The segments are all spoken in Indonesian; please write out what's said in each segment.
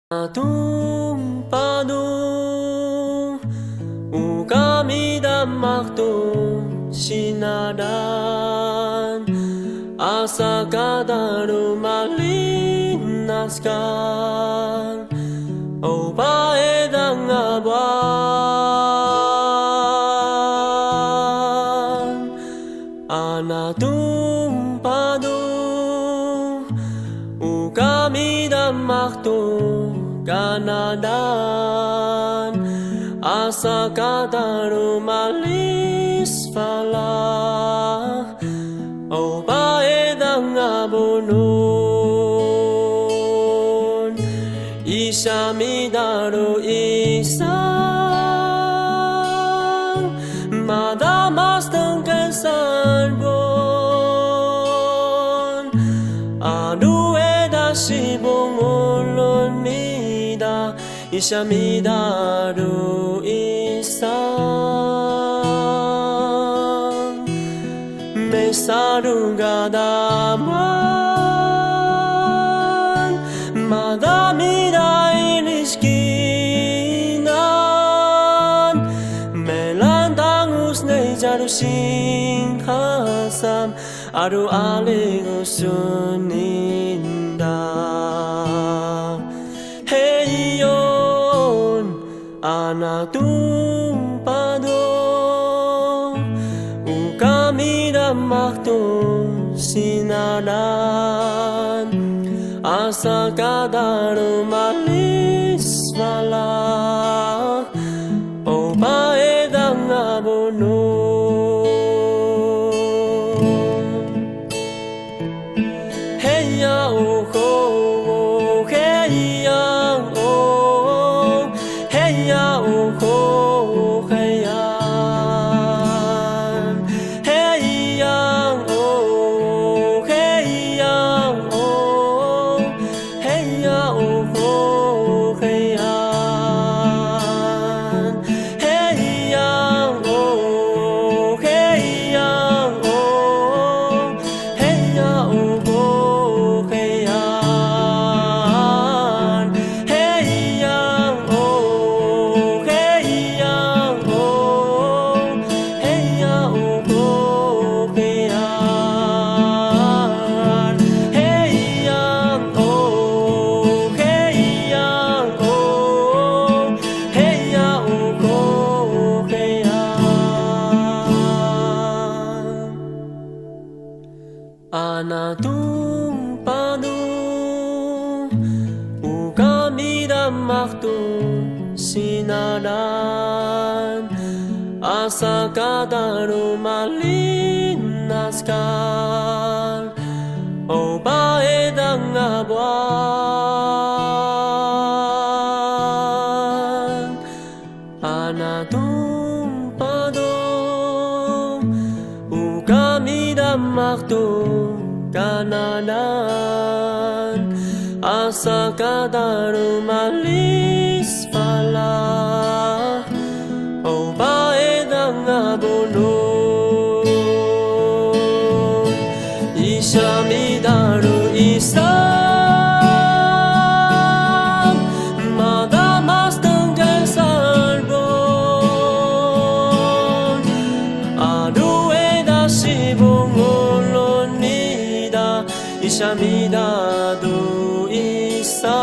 Tumpado kami damak to sinadan asa kadaro malinaskan o paedang abuan anatumpado kami damak to kanadan asa kadaro malis pala o paedang abonon isamidaro isang madamas tengkel sarbon adueda sibong ulun mida isamidaro isang mesaruga daman madami dai riskinan melantang usnei jarusing hasam aru aling usuninda heyon anatumpado kami damak to sinadan asa kadaro malis mala o paedang abonon heya o ho heya o heya o ho heya anatumpado kami damak to sinadan asa kadaro malinaskan o paedang abuan anatumpado kami damak to kanadan asa kadaro malis pala o paedang abonon isamidaro isang madamas tengkel sarbon adueda sibong ulun nida isamidado isang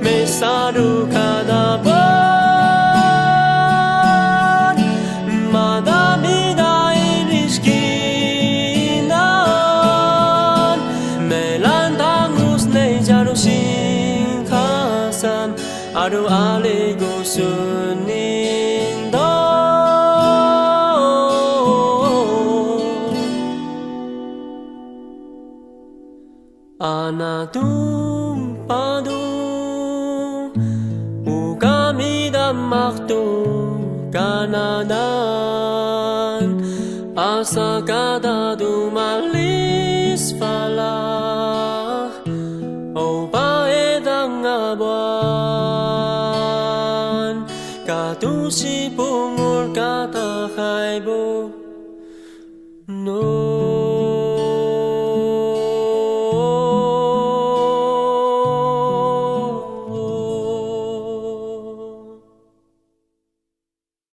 mesaru kadaban madami dai riskinan melantang usnei jarusing kasam aru aligo sunindo anatumpado kami damak to kanadan asa kadaro malis pala o paedang abuan katusi pungul kata kaibo